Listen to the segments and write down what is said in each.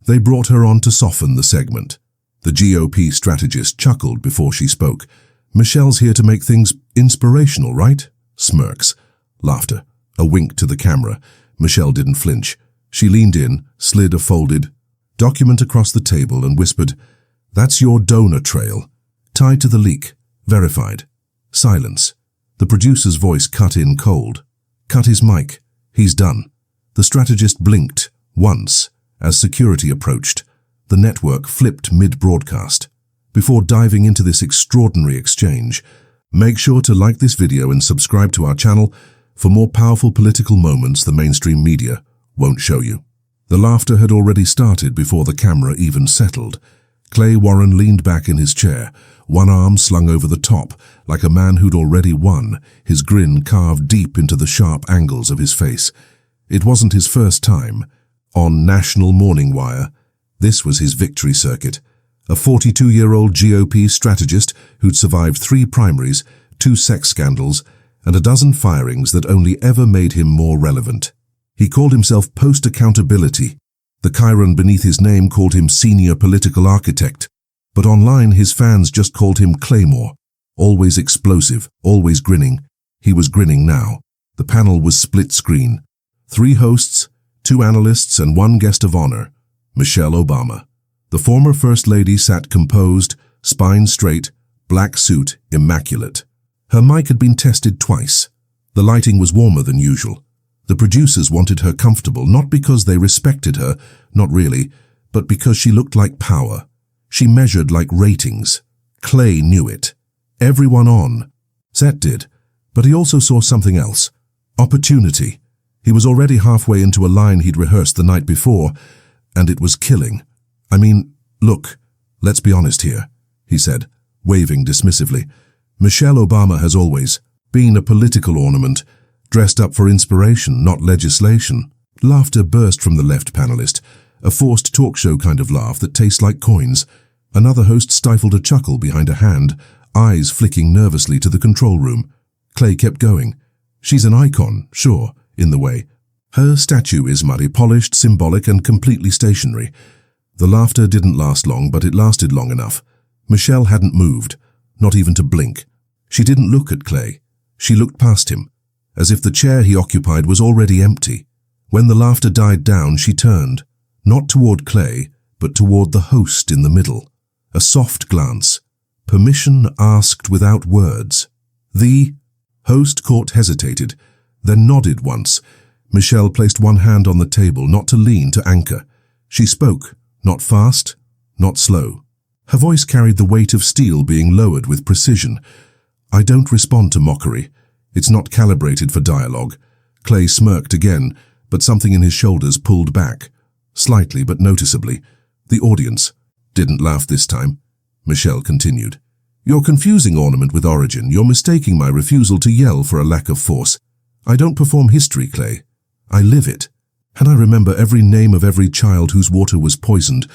They brought her on to soften the segment. The GOP strategist chuckled before she spoke. Michelle's here to make things inspirational, right? Smirks. Laughter. A wink to the camera. Michelle didn't flinch. She leaned in, slid a folded document across the table and whispered, "That's your donor trail. Tied to the leak. Verified." Silence. The producer's voice cut in cold. Cut his mic. He's done. The strategist blinked, once, as security approached. The network flipped mid-broadcast. Before diving into this extraordinary exchange, make sure to like this video and subscribe to our channel for more powerful political moments the mainstream media won't show you. The laughter had already started before the camera even settled. Clay Warren leaned back in his chair, one arm slung over the top, like a man who'd already won, his grin carved deep into the sharp angles of his face. It wasn't his first time. On National Morning Wire, this was his victory circuit. A 42-year-old GOP strategist who'd survived 3 primaries, 2 sex scandals, and a dozen firings that only ever made him more relevant. He called himself post-accountability. The Chiron beneath his name called him senior political architect. But online his fans just called him Claymore. Always explosive, always grinning. He was grinning now. The panel was split screen. 3 hosts, 2 analysts and 1 guest of honor. Michelle Obama. The former First Lady sat composed, spine straight, black suit, immaculate. Her mic had been tested twice. The lighting was warmer than usual. The producers wanted her comfortable, not because they respected her, not really, but because she looked like power. She measured like ratings. Clay knew it. Everyone on set did, but he also saw something else. Opportunity. He was already halfway into a line he'd rehearsed the night before, and it was killing. "I mean, look, let's be honest here," he said, waving dismissively. "Michelle Obama has always been a political ornament, dressed up for inspiration, not legislation." Laughter burst from the left panelist, a forced talk show kind of laugh that tastes like coins. Another host stifled a chuckle behind a hand, eyes flicking nervously to the control room. Clay kept going. "She's an icon, sure, in the way. Her statue is muddy, polished, symbolic, and completely stationary." The laughter didn't last long, but it lasted long enough. Michelle hadn't moved, not even to blink. She didn't look at Clay. She looked past him, as if the chair he occupied was already empty. When the laughter died down, she turned, not toward Clay, but toward the host in the middle. A soft glance. Permission asked without words. The host court hesitated, then nodded once. Michelle placed one hand on the table, not to lean, to anchor. She spoke, not fast, not slow. Her voice carried the weight of steel being lowered with precision. "I don't respond to mockery. It's not calibrated for dialogue." Clay smirked again, but something in his shoulders pulled back. Slightly but noticeably. The audience didn't laugh this time. Michelle continued. "You're confusing ornament with origin. You're mistaking my refusal to yell for a lack of force. I don't perform history, Clay. I live it. And I remember every name of every child whose water was poisoned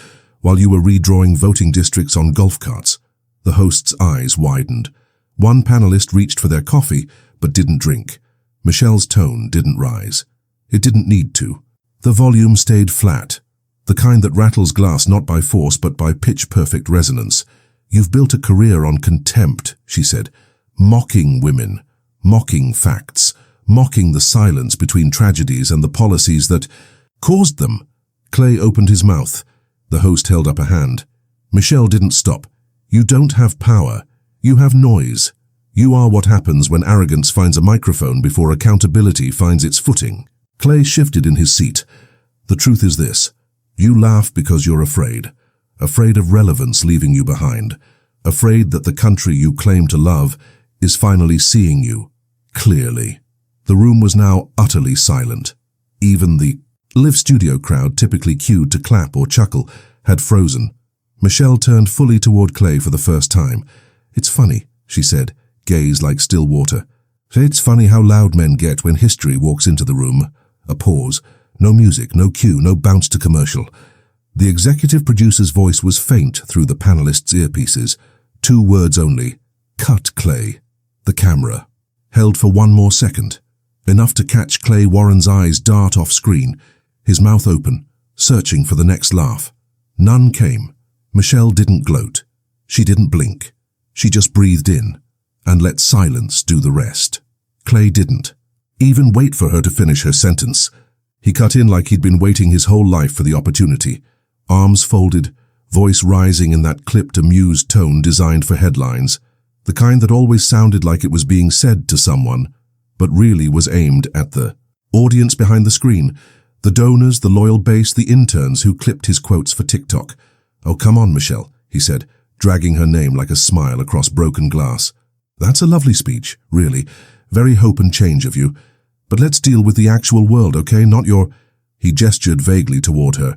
while you were redrawing voting districts on golf carts." The host's eyes widened. One panelist reached for their coffee, but didn't drink. Michelle's tone didn't rise. It didn't need to. The volume stayed flat, the kind that rattles glass not by force but by pitch-perfect resonance. "You've built a career on contempt," she said. "Mocking women, mocking facts, mocking the silence between tragedies and the policies that caused them." Clay opened his mouth. The host held up a hand. Michelle didn't stop. "You don't have power. You have noise. You are what happens when arrogance finds a microphone before accountability finds its footing." Clay shifted in his seat. "The truth is this. You laugh because you're afraid. Afraid of relevance leaving you behind. Afraid that the country you claim to love is finally seeing you, clearly." The room was now utterly silent. Even the live studio crowd, typically cued to clap or chuckle, had frozen. Michelle turned fully toward Clay for the first time. "It's funny," she said, gaze like still water. "It's funny how loud men get when history walks into the room." A pause. No music, no cue, no bounce to commercial. The executive producer's voice was faint through the panelists' earpieces. 2 words only. "Cut, Clay." The camera held for 1 more second, enough to catch Clay Warren's eyes dart off screen, his mouth open, searching for the next laugh. None came. Michelle didn't gloat. She didn't blink. She just breathed in and let silence do the rest. Clay didn't even wait for her to finish her sentence. He cut in like he'd been waiting his whole life for the opportunity. Arms folded, voice rising in that clipped, amused tone designed for headlines. The kind that always sounded like it was being said to someone, but really was aimed at the audience behind the screen, the donors, the loyal base, the interns who clipped his quotes for TikTok. "Oh, come on, Michelle," he said, dragging her name like a smile across broken glass. "That's a lovely speech, really. Very hope and change of you. But let's deal with the actual world, okay? Not your—" He gestured vaguely toward her.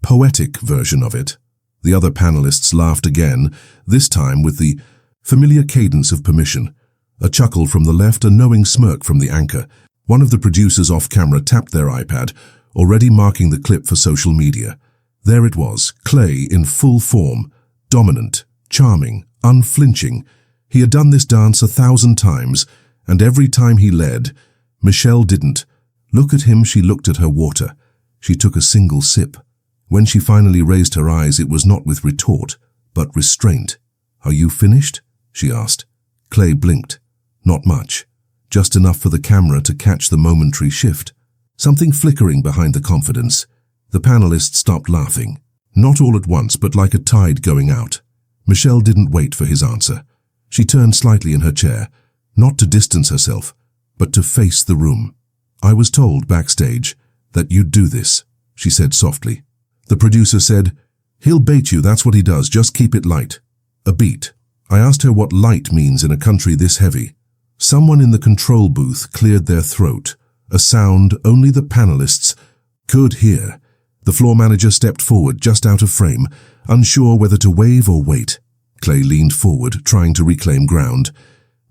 "Poetic version of it." The other panelists laughed again, this time with the familiar cadence of permission. A chuckle from the left, a knowing smirk from the anchor. One of the producers off camera tapped their iPad, already marking the clip for social media. There it was, Clay in full form, dominant, charming, unflinching. He had done this dance 1,000 times, and every time he led, Michelle didn't. Look at him, she looked at her water. She took a single sip. When she finally raised her eyes, it was not with retort, but restraint. "Are you finished?" she asked. Clay blinked. Not much. Just enough for the camera to catch the momentary shift. Something flickering behind the confidence. The panelists stopped laughing. Not all at once, but like a tide going out. Michelle didn't wait for his answer. She turned slightly in her chair, not to distance herself, but to face the room. "I was told backstage that you'd do this," she said softly. The producer said, "He'll bait you, that's what he does, just keep it light." A beat. I asked her what light means in a country this heavy. Someone in the control booth cleared their throat, a sound only the panelists could hear. The floor manager stepped forward, just out of frame, unsure whether to wave or wait. Clay leaned forward, trying to reclaim ground.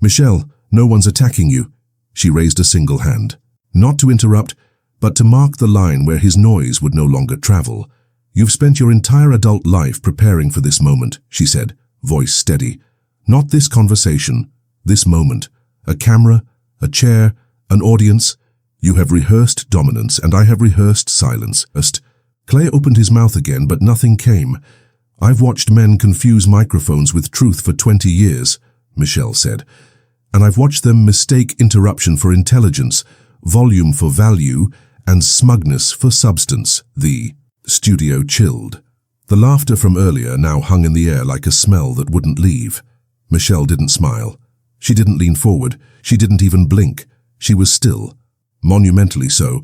"Michelle, no one's attacking you." She raised a single hand. Not to interrupt, but to mark the line where his noise would no longer travel. "You've spent your entire adult life preparing for this moment," she said, voice steady. "Not this conversation, this moment. A camera, a chair, an audience. You have rehearsed dominance, and I have rehearsed silence." Clay opened his mouth again, but nothing came. "I've watched men confuse microphones with truth for 20 years, Michelle said. "And I've watched them mistake interruption for intelligence, volume for value, and smugness for substance." The studio chilled. The laughter from earlier now hung in the air like a smell that wouldn't leave. Michelle didn't smile. She didn't lean forward. She didn't even blink. She was still, monumentally so,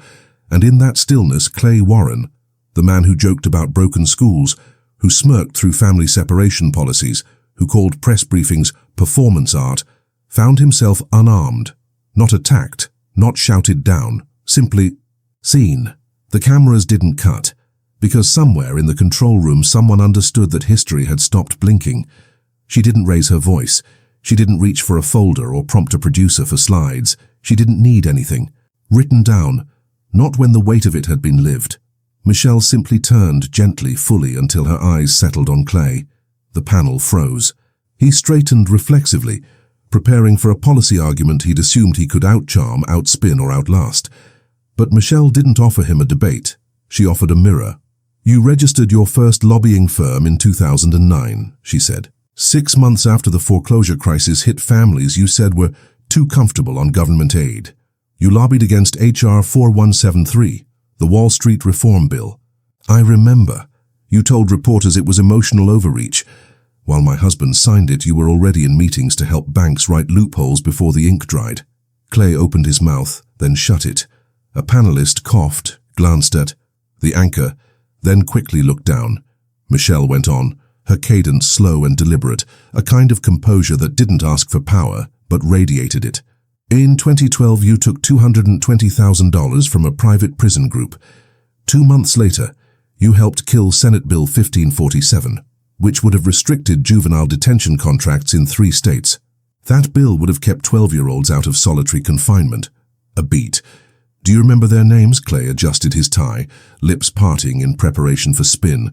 and in that stillness, Clay Warren, the man who joked about broken schools, who smirked through family separation policies, who called press briefings performance art, found himself unarmed, not attacked, not shouted down, simply seen. The cameras didn't cut, because somewhere in the control room someone understood that history had stopped blinking. She didn't raise her voice. She didn't reach for a folder or prompt a producer for slides. She didn't need anything. Written down, not when the weight of it had been lived. Michelle simply turned gently, fully, until her eyes settled on Clay. The panel froze. He straightened reflexively, preparing for a policy argument he'd assumed he could outcharm, outspin, or outlast. But Michelle didn't offer him a debate. She offered a mirror. "You registered your first lobbying firm in 2009, she said. 6 months after the foreclosure crisis hit families you said were too comfortable on government aid. You lobbied against HR 4173, the Wall Street Reform Bill. I remember. You told reporters it was emotional overreach. While my husband signed it, you were already in meetings to help banks write loopholes before the ink dried." Clay opened his mouth, then shut it. A panelist coughed, glanced at the anchor, then quickly looked down. Michelle went on, her cadence slow and deliberate, a kind of composure that didn't ask for power, but radiated it. "In 2012, you took $220,000 from a private prison group. 2 months later, you helped kill Senate Bill 1547, which would have restricted juvenile detention contracts in 3 states. That bill would have kept 12-year-olds out of solitary confinement." A beat. "Do you remember their names?" Clay adjusted his tie, lips parting in preparation for spin.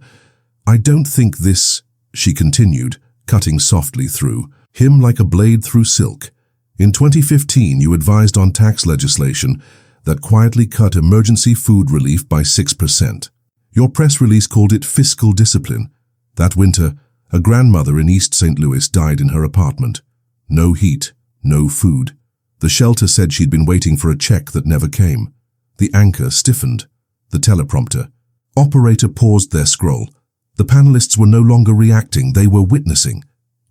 "I don't think this," she continued, cutting softly through him like a blade through silk. "In 2015, you advised on tax legislation that quietly cut emergency food relief by 6%. Your press release called it fiscal discipline. That winter, a grandmother in East St. Louis died in her apartment. No heat, no food. The shelter said she'd been waiting for a check that never came. The anchor stiffened. The teleprompter. Operator paused their scroll. The panelists were no longer reacting, they were witnessing.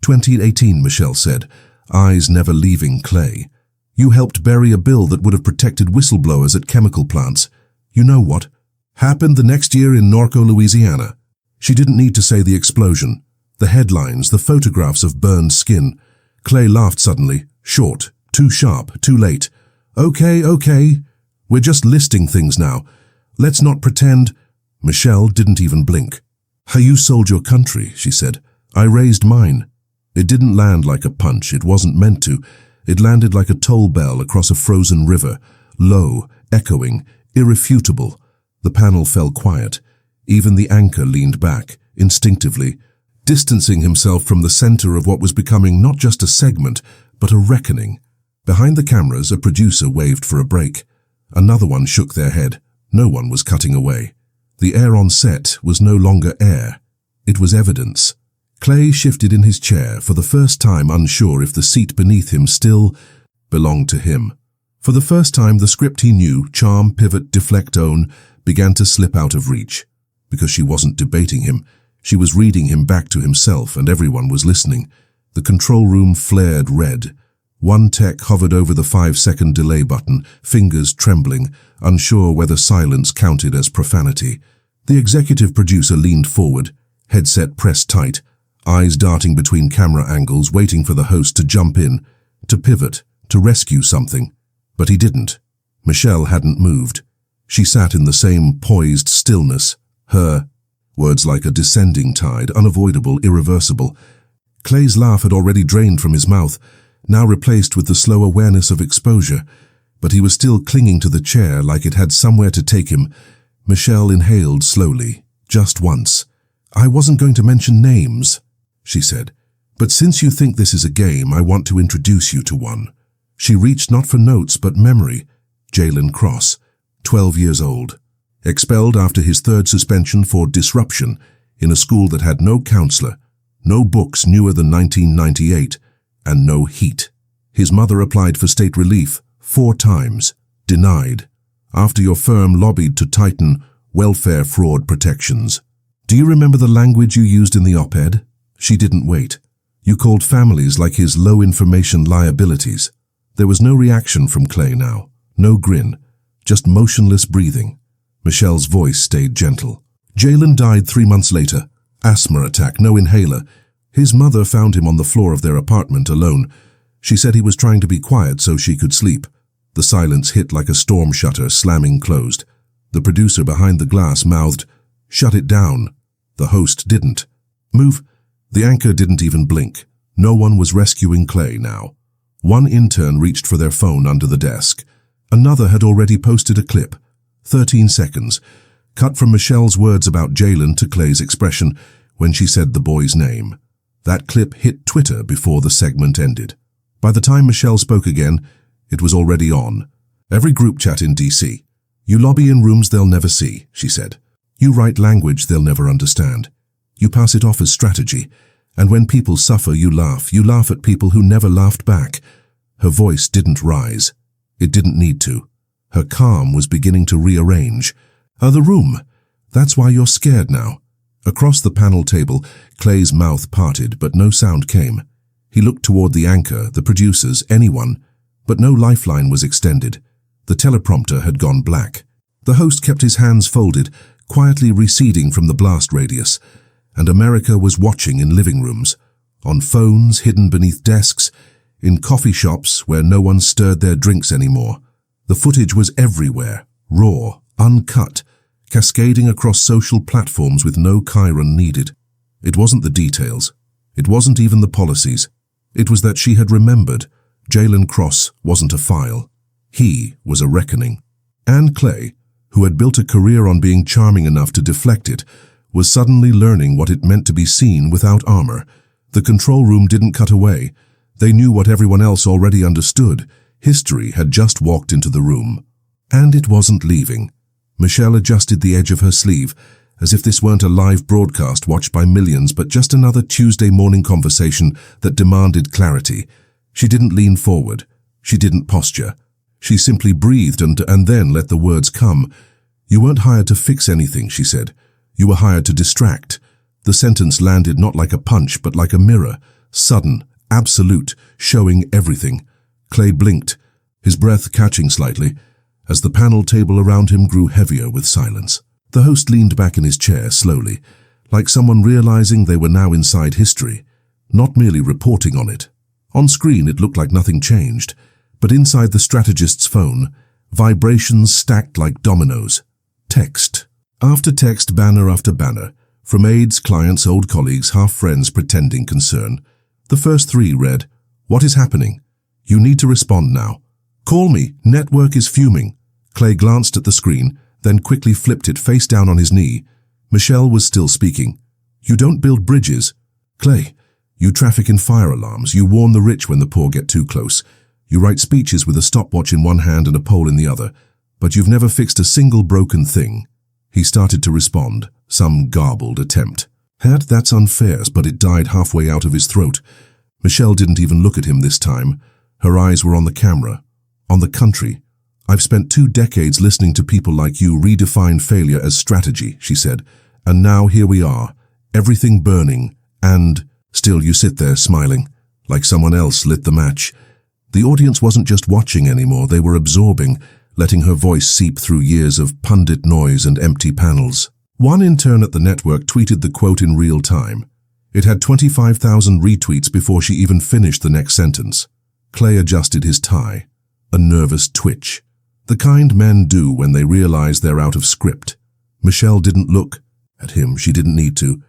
2018, Michelle said, eyes never leaving Clay. You helped bury a bill that would have protected whistleblowers at chemical plants. You know what happened the next year in Norco, Louisiana? She didn't need to say the explosion. The headlines, the photographs of burned skin. Clay laughed suddenly, short, too sharp, too late. Okay. We're just listing things now. Let's not pretend. Michelle didn't even blink. How you sold your country, she said. I raised mine. It didn't land like a punch, it wasn't meant to. It landed like a toll bell across a frozen river, low, echoing, irrefutable. The panel fell quiet. Even the anchor leaned back, instinctively, distancing himself from the center of what was becoming not just a segment, but a reckoning. Behind the cameras, a producer waved for a break. Another one shook their head. No one was cutting away. The air on set was no longer air. It was evidence. Clay shifted in his chair, for the first time unsure if the seat beneath him still belonged to him. For the first time, the script he knew, charm, pivot, deflect, own, began to slip out of reach. Because she wasn't debating him, she was reading him back to himself, and everyone was listening. The control room flared red. One tech hovered over the 5-second delay button, fingers trembling, unsure whether silence counted as profanity. The executive producer leaned forward, headset pressed tight, eyes darting between camera angles, waiting for the host to jump in, to pivot, to rescue something. But he didn't. Michelle hadn't moved. She sat in the same poised stillness, her words like a descending tide, unavoidable, irreversible. Clay's laugh had already drained from his mouth, now replaced with the slow awareness of exposure, but he was still clinging to the chair like it had somewhere to take him. Michelle inhaled slowly, just once. I wasn't going to mention names, she said, but since you think this is a game, I want to introduce you to one. She reached not for notes but memory. Jalen Cross, 12 years old. Expelled after his third suspension for disruption in a school that had no counselor, no books newer than 1998, and no heat. His mother applied for state relief 4 times, denied, after your firm lobbied to tighten welfare fraud protections. Do you remember the language you used in the op-ed? She didn't wait. You called families like his low-information liabilities. There was no reaction from Clay now, no grin, just motionless breathing. Michelle's voice stayed gentle. Jalen died 3 months later. Asthma attack, no inhaler. His mother found him on the floor of their apartment alone. She said he was trying to be quiet so she could sleep. The silence hit like a storm shutter slamming closed. The producer behind the glass mouthed, "Shut it down." The host didn't. Move. The anchor didn't even blink. No one was rescuing Clay now. One intern reached for their phone under the desk. Another had already posted a clip. 13 seconds. Cut from Michelle's words about Jalen to Clay's expression when she said the boy's name. That clip hit Twitter before the segment ended. By the time Michelle spoke again, it was already on. Every group chat in DC. You lobby in rooms they'll never see, she said. You write language they'll never understand. You pass it off as strategy. And when people suffer, you laugh. You laugh at people who never laughed back. Her voice didn't rise. It didn't need to. Her calm was beginning to rearrange. The room. That's why you're scared now. Across the panel table, Clay's mouth parted, but no sound came. He looked toward the anchor, the producers, anyone, but no lifeline was extended. The teleprompter had gone black. The host kept his hands folded, quietly receding from the blast radius, and America was watching in living rooms, on phones hidden beneath desks, in coffee shops where no one stirred their drinks anymore. The footage was everywhere, raw, uncut, cascading across social platforms with no Chiron needed. It wasn't the details. It wasn't even the policies. It was that she had remembered. Jalen Cross wasn't a file. He was a reckoning. Anne Clay, who had built a career on being charming enough to deflect it, was suddenly learning what it meant to be seen without armor. The control room didn't cut away. They knew what everyone else already understood. History had just walked into the room. And it wasn't leaving. Michelle adjusted the edge of her sleeve, as if this weren't a live broadcast watched by millions, but just another Tuesday morning conversation that demanded clarity. She didn't lean forward. She didn't posture. She simply breathed and then let the words come. "You weren't hired to fix anything," she said. "You were hired to distract." The sentence landed not like a punch, but like a mirror, sudden, absolute, showing everything. Clay blinked, his breath catching slightly, as the panel table around him grew heavier with silence. The host leaned back in his chair slowly, like someone realizing they were now inside history, not merely reporting on it. On screen it looked like nothing changed, but inside the strategist's phone, vibrations stacked like dominoes. Text after text, banner after banner, from aides, clients, old colleagues, half-friends pretending concern. The first three read, "What is happening? You need to respond now. Call me, network is fuming." Clay glanced at the screen, then quickly flipped it face down on his knee. Michelle was still speaking. "You don't build bridges. Clay, you traffic in fire alarms. You warn the rich when the poor get too close. You write speeches with a stopwatch in one hand and a pole in the other. But you've never fixed a single broken thing." He started to respond, some garbled attempt. That's unfair, but it died halfway out of his throat. Michelle didn't even look at him this time. Her eyes were on the camera, on the country. "I've spent 2 decades listening to people like you redefine failure as strategy," she said. "And now here we are, everything burning, and still you sit there smiling, like someone else lit the match." The audience wasn't just watching anymore, they were absorbing, letting her voice seep through years of pundit noise and empty panels. One intern at the network tweeted the quote in real time. It had 25,000 retweets before she even finished the next sentence. Clay adjusted his tie, a nervous twitch. The kind men do when they realize they're out of script. Michelle didn't look at him. She didn't need to.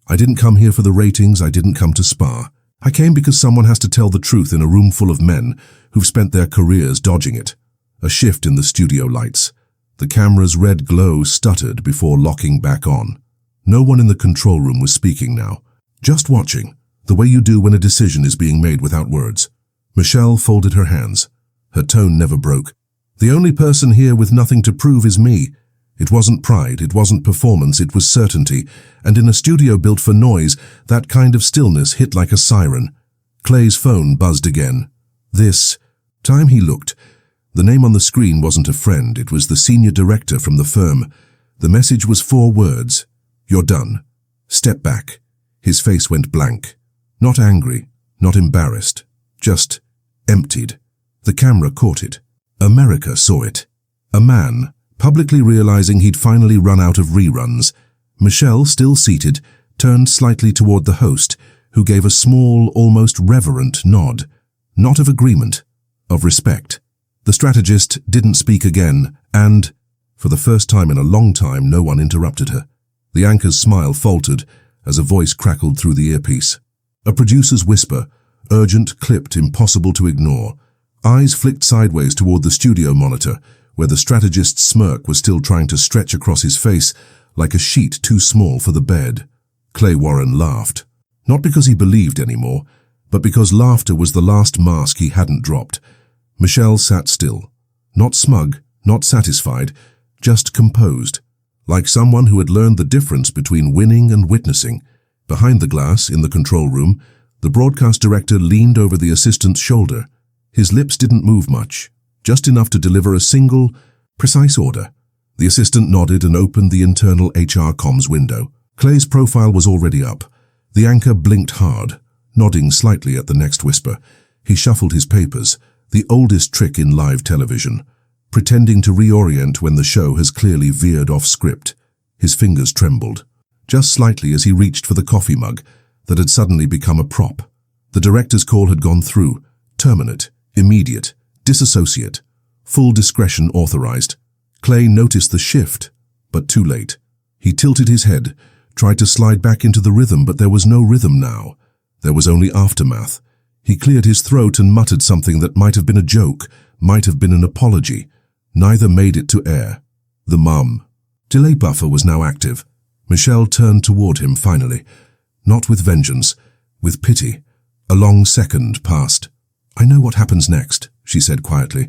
"I didn't come here for the ratings. I didn't come to spar. I came because someone has to tell the truth in a room full of men who've spent their careers dodging it." A shift in the studio lights. The camera's red glow stuttered before locking back on. No one in the control room was speaking now, just watching, the way you do when a decision is being made without words. Michelle folded her hands. Her tone never broke. "The only person here with nothing to prove is me." It wasn't pride, it wasn't performance, it was certainty. And in a studio built for noise, that kind of stillness hit like a siren. Clay's phone buzzed again. This time he looked. The name on the screen wasn't a friend, it was the senior director from the firm. The message was 4 words. "You're done. Step back." His face went blank. Not angry, not embarrassed, just emptied. The camera caught it. America saw it. A man, publicly realizing he'd finally run out of reruns. Michelle, still seated, turned slightly toward the host, who gave a small, almost reverent nod. Not of agreement, of respect. The strategist didn't speak again, and, for the first time in a long time, no one interrupted her. The anchor's smile faltered as a voice crackled through the earpiece. A producer's whisper, urgent, clipped, impossible to ignore. Eyes flicked sideways toward the studio monitor, where the strategist's smirk was still trying to stretch across his face like a sheet too small for the bed. Clay Warren laughed. Not because he believed anymore, but because laughter was the last mask he hadn't dropped. Michelle sat still, not smug, not satisfied, just composed, like someone who had learned the difference between winning and witnessing. Behind the glass, in the control room, the broadcast director leaned over the assistant's shoulder. His lips didn't move much, just enough to deliver a single, precise order. The assistant nodded and opened the internal HR comms window. Clay's profile was already up. The anchor blinked hard, nodding slightly at the next whisper. He shuffled his papers, the oldest trick in live television, pretending to reorient when the show has clearly veered off script. His fingers trembled, just slightly as he reached for the coffee mug that had suddenly become a prop. The director's call had gone through. Terminate, immediate, disassociate, full discretion authorized. Clay noticed the shift, but too late. He tilted his head, tried to slide back into the rhythm, but there was no rhythm now. There was only aftermath. He cleared his throat and muttered something that might have been a joke, might have been an apology. Neither made it to air. The mum. Delay buffer was now active. Michelle turned toward him finally. Not with vengeance, with pity. A long second passed. "I know what happens next," she said quietly.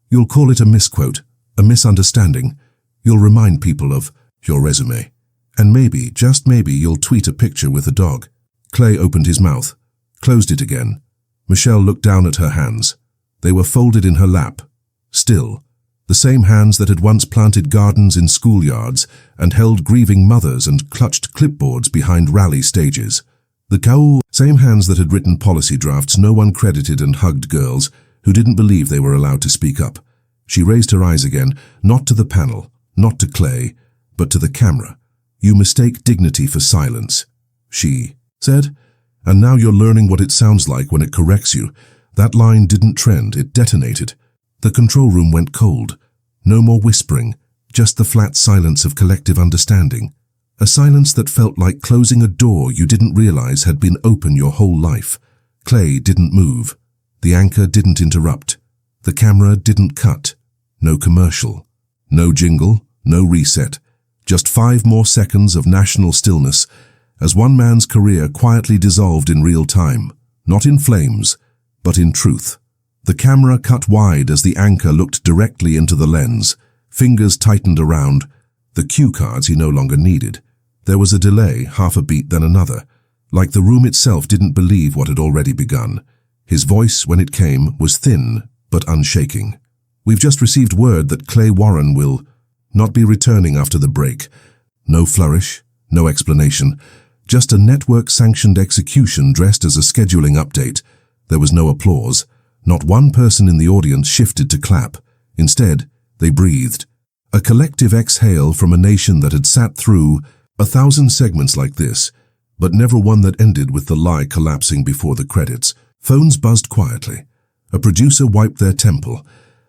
"You'll call it a misquote, a misunderstanding. You'll remind people of your resume. And maybe, just maybe, you'll tweet a picture with a dog. Clay opened his mouth, closed it again. Michelle looked down at her hands. They were folded in her lap. Still, the same hands that had once planted gardens in schoolyards and held grieving mothers and clutched clipboards behind rally stages. The same hands that had written policy drafts no one credited and hugged girls who didn't believe they were allowed to speak up. She raised her eyes again, not to the panel, not to Clay, but to the camera. "You mistake dignity for silence," she said, "and now you're learning what it sounds like when it corrects you." That line didn't trend, it detonated. The control room went cold. No more whispering, just the flat silence of collective understanding. A silence that felt like closing a door you didn't realize had been open your whole life. Clay didn't move. The anchor didn't interrupt. The camera didn't cut. No commercial. No jingle, no reset. Just 5 more seconds of national stillness as one man's career quietly dissolved in real time, not in flames, but in truth. The camera cut wide as the anchor looked directly into the lens. Fingers tightened around the cue cards he no longer needed. There was a delay, half a beat then another, like the room itself didn't believe what had already begun. His voice, when it came, was thin but unshaking. "We've just received word that Clay Warren will not be returning after the break." No flourish, no explanation, just a network-sanctioned execution dressed as a scheduling update. There was no applause. Not one person in the audience shifted to clap. Instead, they breathed. A collective exhale from a nation that had sat through 1,000 segments like this, but never one that ended with the lie collapsing before the credits. Phones buzzed quietly. A producer wiped their temple.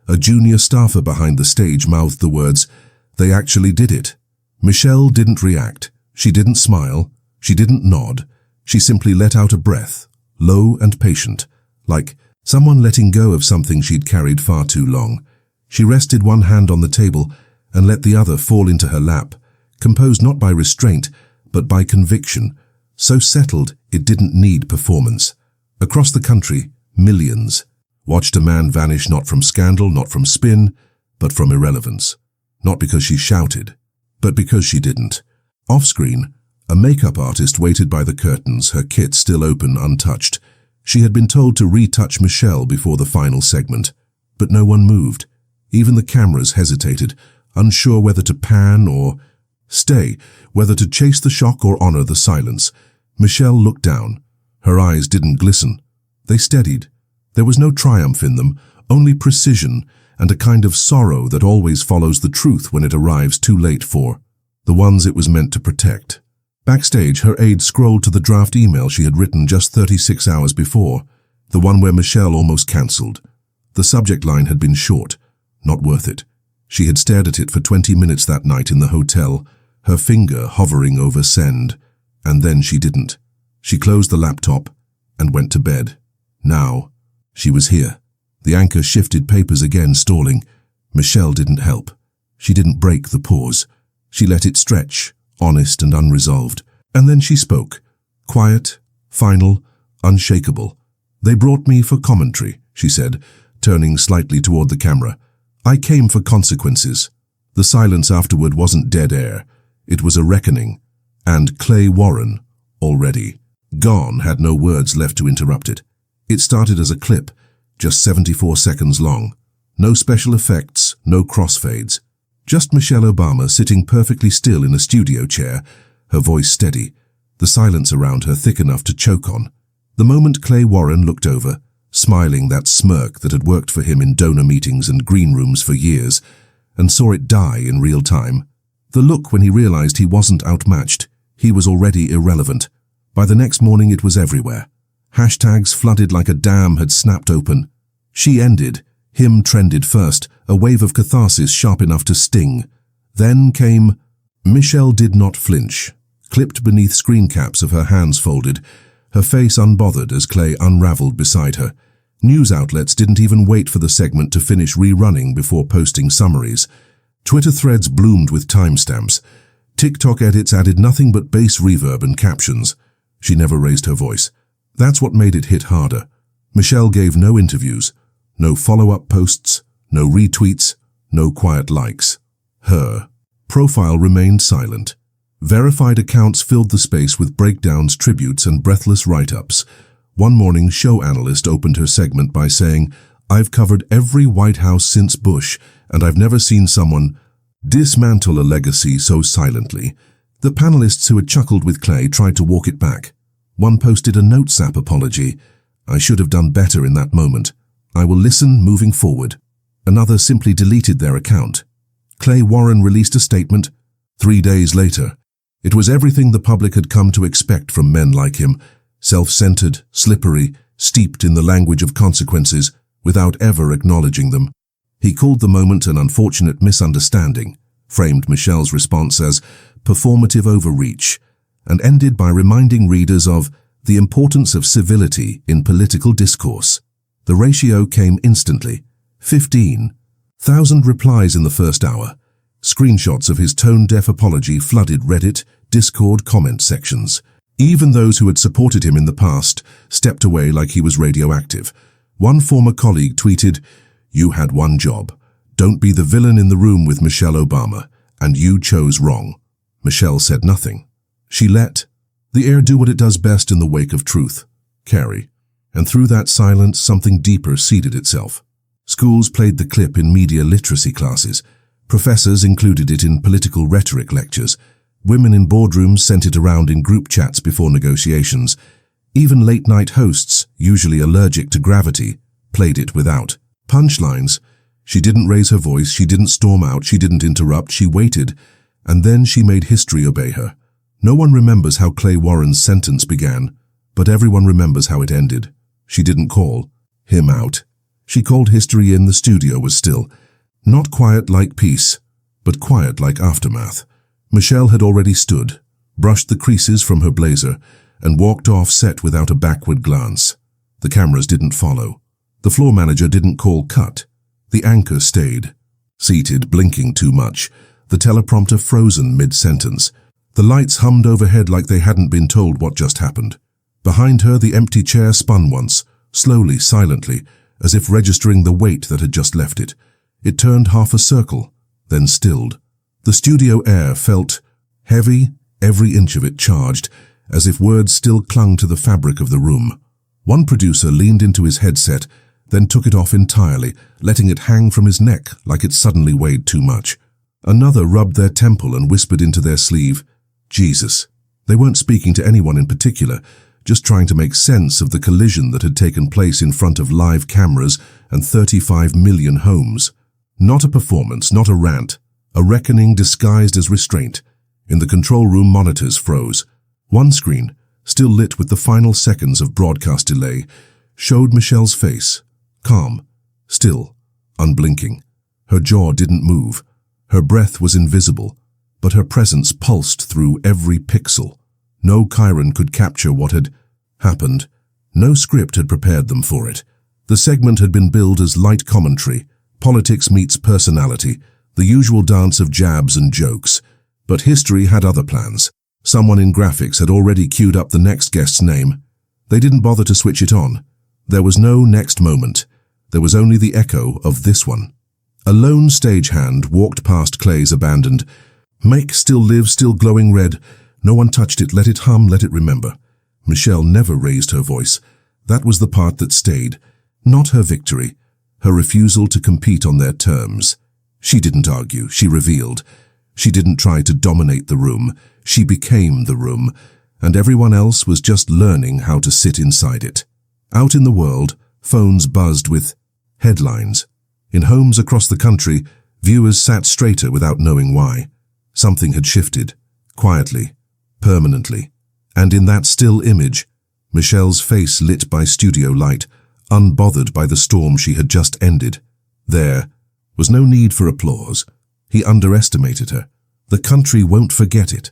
A junior staffer behind the stage mouthed the words, "They actually did it." Michelle didn't react. She didn't smile. She didn't nod. She simply let out a breath, low and patient, like someone letting go of something she'd carried far too long. She rested one hand on the table and let the other fall into her lap, composed not by restraint, but by conviction, so settled it didn't need performance. Across the country, millions watched a man vanish not from scandal, not from spin, but from irrelevance. Not because she shouted, but because she didn't. Off-screen, a makeup artist waited by the curtains, her kit still open, untouched. She had been told to retouch Michelle before the final segment, but no one moved. Even the cameras hesitated, unsure whether to pan or stay, whether to chase the shock or honor the silence. Michelle looked down. Her eyes didn't glisten. They steadied. There was no triumph in them, only precision and a kind of sorrow that always follows the truth when it arrives too late for the ones it was meant to protect. Backstage, her aide scrolled to the draft email she had written just 36 hours before, the one where Michelle almost cancelled. The subject line had been short, "Not worth it." She had stared at it for 20 minutes that night in the hotel, her finger hovering over send, and then she didn't. She closed the laptop and went to bed. Now, she was here. The anchor shifted papers again, stalling. Michelle didn't help. She didn't break the pause. She let it stretch, honest and unresolved. And then she spoke. Quiet, final, unshakable. "They brought me for commentary," she said, turning slightly toward the camera. "I came for consequences." The silence afterward wasn't dead air. It was a reckoning. And Clay Warren, already gone, had no words left to interrupt it. It started as a clip, just 74 seconds long. No special effects, no crossfades. Just Michelle Obama sitting perfectly still in a studio chair, her voice steady, the silence around her thick enough to choke on. The moment Clay Warren looked over, smiling that smirk that had worked for him in donor meetings and green rooms for years, and saw it die in real time. The look when he realized he wasn't outmatched, he was already irrelevant. By the next morning it was everywhere. Hashtags flooded like a dam had snapped open. She ended. Him trended first, a wave of catharsis sharp enough to sting. Then came... Michelle did not flinch. Clipped beneath screen caps of her hands folded, her face unbothered as Clay unraveled beside her. News outlets didn't even wait for the segment to finish rerunning before posting summaries. Twitter threads bloomed with timestamps. TikTok edits added nothing but bass reverb and captions. She never raised her voice. That's what made it hit harder. Michelle gave no interviews, no follow-up posts, no retweets, no quiet likes. Her profile remained silent. Verified accounts filled the space with breakdowns, tributes, and breathless write-ups. One morning, show analyst opened her segment by saying, "I've covered every White House since Bush, and I've never seen someone dismantle a legacy so silently." The panelists who had chuckled with Clay tried to walk it back. One posted a note-sap apology. "I should have done better in that moment. I will listen moving forward." Another simply deleted their account. Clay Warren released a statement 3 days later. It was everything the public had come to expect from men like him, self-centered, slippery, steeped in the language of consequences, without ever acknowledging them. He called the moment an unfortunate misunderstanding, framed Michelle's response as performative overreach, and ended by reminding readers of the importance of civility in political discourse. The ratio came instantly. 15,000 replies in the first hour. Screenshots of his tone-deaf apology flooded Reddit, Discord comment sections. Even those who had supported him in the past stepped away like he was radioactive. One former colleague tweeted, "You had one job. Don't be the villain in the room with Michelle Obama, and you chose wrong." Michelle said nothing. She let the air do what it does best in the wake of truth, carry. And through that silence, something deeper seeded itself. Schools played the clip in media literacy classes. Professors included it in political rhetoric lectures. Women in boardrooms sent it around in group chats before negotiations. Even late-night hosts, usually allergic to gravity, played it without punchlines. She didn't raise her voice, she didn't storm out, she didn't interrupt, she waited, and then she made history obey her. No one remembers how Clay Warren's sentence began, but everyone remembers how it ended. She didn't call him out. She called history in. The studio was still. Not quiet like peace, but quiet like aftermath. Michelle had already stood, brushed the creases from her blazer, and walked off set without a backward glance. The cameras didn't follow. The floor manager didn't call cut. The anchor stayed, seated, blinking too much, the teleprompter frozen mid-sentence. The lights hummed overhead like they hadn't been told what just happened. Behind her, the empty chair spun once, slowly, silently, as if registering the weight that had just left it. It turned half a circle, then stilled. The studio air felt heavy, every inch of it charged, as if words still clung to the fabric of the room. One producer leaned into his headset, then took it off entirely, letting it hang from his neck like it suddenly weighed too much. Another rubbed their temple and whispered into their sleeve, "Jesus." They weren't speaking to anyone in particular, just trying to make sense of the collision that had taken place in front of live cameras and 35 million homes. Not a performance, not a rant, a reckoning disguised as restraint. In the control room, monitors froze. One screen, still lit with the final seconds of broadcast delay, showed Michelle's face, calm, still, unblinking. Her jaw didn't move. Her breath was invisible, but her presence pulsed through every pixel. No Chiron could capture what had happened. No script had prepared them for it. The segment had been billed as light commentary, politics meets personality, the usual dance of jabs and jokes. But history had other plans. Someone in graphics had already queued up the next guest's name. They didn't bother to switch it on. There was no next moment. There was only the echo of this one. A lone stagehand walked past Clay's abandoned "Make still live, still glowing red." No one touched it, let it hum, let it remember. Michelle never raised her voice. That was the part that stayed. Not her victory, her refusal to compete on their terms. She didn't argue, she revealed. She didn't try to dominate the room. She became the room, and everyone else was just learning how to sit inside it. Out in the world, phones buzzed with headlines. In homes across the country, viewers sat straighter without knowing why. Something had shifted, quietly, permanently. And in that still image, Michelle's face lit by studio light, unbothered by the storm she had just ended. There was no need for applause. He underestimated her. The country won't forget it.